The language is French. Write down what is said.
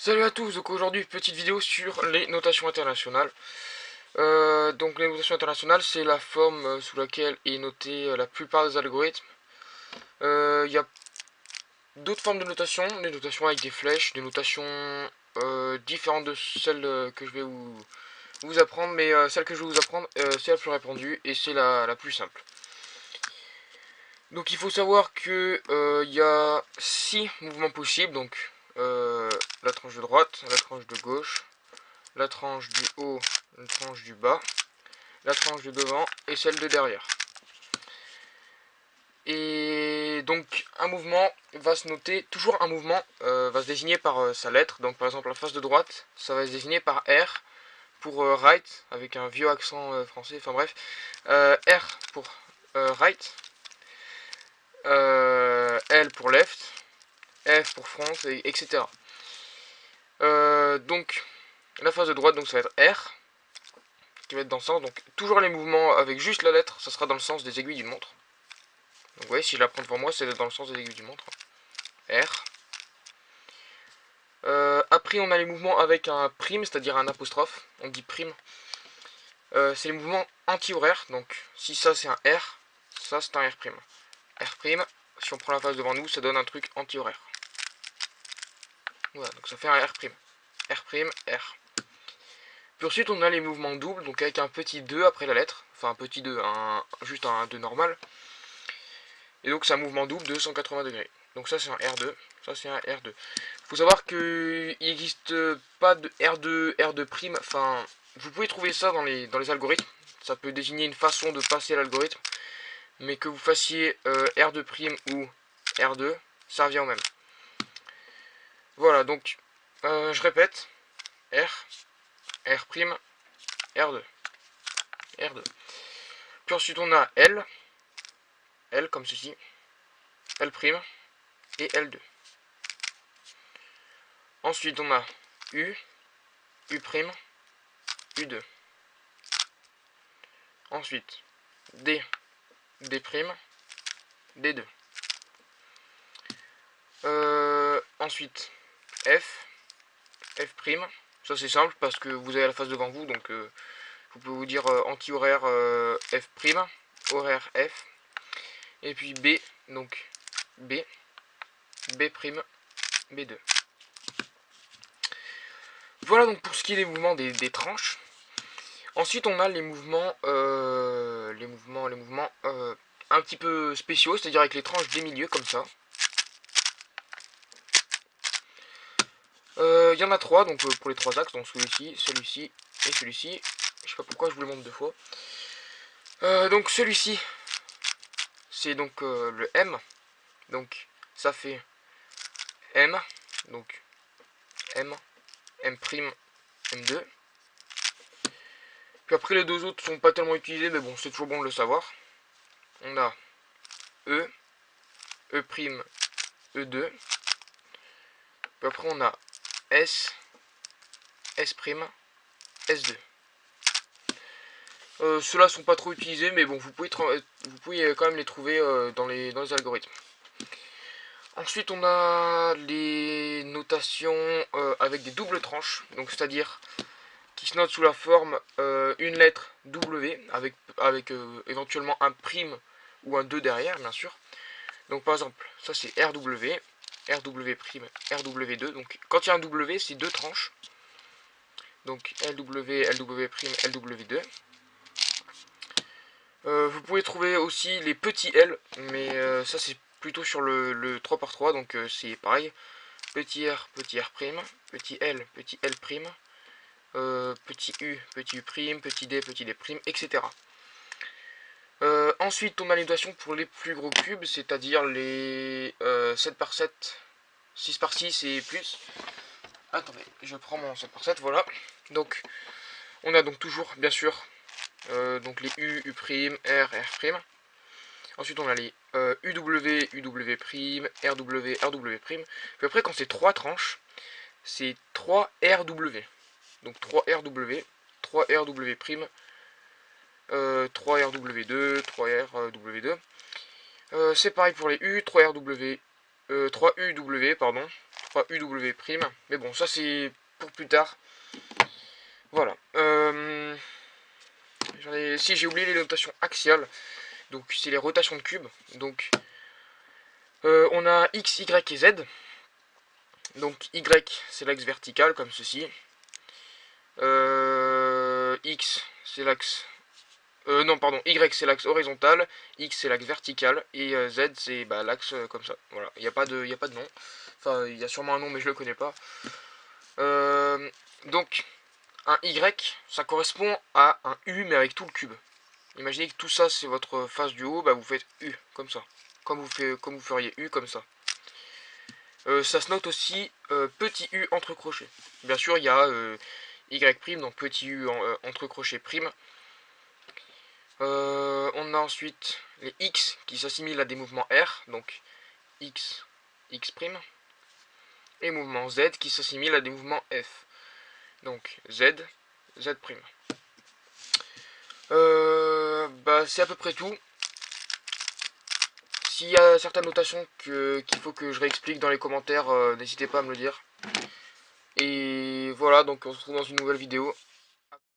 Salut à tous, donc aujourd'hui petite vidéo sur les notations internationales. Donc les notations internationales c'est la forme sous laquelle est noté la plupart des algorithmes. Il y a d'autres formes de notation, des notations avec des flèches, des notations différentes de celles que je vais vous apprendre, mais celle que je vais vous apprendre c'est la plus répandue et c'est la plus simple. Donc il faut savoir que il y a 6 mouvements possibles, donc la tranche de droite, la tranche de gauche, la tranche du haut, la tranche du bas, la tranche de devant et celle de derrière. Et donc un mouvement va se noter, toujours un mouvement va se désigner par sa lettre. Donc par exemple la face de droite, ça va se désigner par R pour right, avec un vieux accent français, enfin bref. R pour right, L pour left, F pour front, etc. Donc la face de droite, donc ça va être R, qui va être dans le sens, donc toujours les mouvements avec juste la lettre, ça sera dans le sens des aiguilles d'une montre. Donc vous voyez, si je la prends devant moi, c'est dans le sens des aiguilles d'une montre. R. Après, on a les mouvements avec un prime, c'est-à-dire un apostrophe. On dit prime. C'est les mouvements anti-horaires. Donc, si ça c'est un R, ça c'est un R prime. R prime, si on prend la face devant nous, ça donne un truc anti-horaire. Voilà, donc ça fait un R prime. R prime, R. Puis ensuite, on a les mouvements doubles, donc avec un petit 2 après la lettre. Enfin, un petit 2, juste un 2 normal. Et donc, c'est un mouvement double de 180 degrés. Donc ça, c'est un R2. Ça, c'est un R2. Faut savoir qu'il n'existe pas de R2, R2'. Enfin, vous pouvez trouver ça dans les algorithmes. Ça peut désigner une façon de passer l'algorithme. Mais que vous fassiez R2' ou R2, ça revient au même. Voilà, donc, je répète. R, R', R2. R2. Puis ensuite, on a L. L comme ceci. L' et L2. Ensuite, on a U, U', U2. Ensuite, D, D', D2. Ensuite, F, F'. Ça c'est simple parce que vous avez la face devant vous, donc vous pouvez vous dire anti-horaire F', horaire F. Et puis B, donc B, B', B2. Voilà donc pour ce qui est des mouvements des tranches. Ensuite on a les mouvements un petit peu spéciaux, c'est-à-dire avec les tranches des milieux comme ça. Il y en a trois donc pour les trois axes, donc celui-ci, celui-ci et celui-ci. Je sais pas pourquoi je vous le montre deux fois. Donc celui-ci, c'est donc le M. Donc ça fait M. Donc M, M', M2. Puis après les deux autres sont pas tellement utilisés, mais bon c'est toujours bon de le savoir. On a E, E', E2. Puis après on a S, S', S2. Ceux-là sont pas trop utilisés, mais bon, vous pouvez quand même les trouver dans les algorithmes. Ensuite, on a les notations avec des doubles tranches, donc c'est-à-dire qui se notent sous la forme une lettre W avec éventuellement un prime ou un 2 derrière, bien sûr. Donc par exemple, ça c'est RW, RW', RW2. Donc quand il y a un W, c'est deux tranches. Donc LW, LW', LW2. Vous pouvez trouver aussi les petits L, mais ça c'est plutôt sur le 3x3, donc c'est pareil. Petit R, petit R', petit L, petit L', petit U, petit U', petit D', etc. Ensuite, on a les notations pour les plus gros cubes, c'est-à-dire les 7x7, 6x6 et plus. Attendez, je prends mon 7x7, voilà. Donc, on a donc toujours, bien sûr, donc les U, U', R, R'. Ensuite, on a les UW, UW', RW, RW'. Puis après, quand c'est 3 tranches, c'est 3 RW. Donc 3 RW, 3 RW', 3 RW2, 3 RW2. C'est pareil pour les U, 3 RW, 3 UW, pardon. pas UW'. Mais bon, ça c'est pour plus tard. Voilà. Si j'ai oublié les notations axiales, donc c'est les rotations de cubes. Donc on a X, Y et Z. Donc Y c'est l'axe vertical comme ceci. X c'est l'axe... non pardon, Y c'est l'axe horizontal, X c'est l'axe vertical et Z c'est l'axe comme ça. Voilà, il n'y a pas de nom. Enfin, il y a sûrement un nom mais je le connais pas. Donc un Y ça correspond à un U mais avec tout le cube. Imaginez que tout ça c'est votre face du haut, vous faites U comme ça. Comme vous feriez U comme ça. Ça se note aussi petit U entre crochets. Bien sûr, il y a Y', donc petit U entre crochets prime. On a ensuite les X qui s'assimilent à des mouvements R, donc X, X'. Et mouvement Z qui s'assimile à des mouvements F, donc Z, Z'. C'est à peu près tout. S'il y a certaines notations qu'il faut que je réexplique dans les commentaires, n'hésitez pas à me le dire. Et voilà, donc on se retrouve dans une nouvelle vidéo.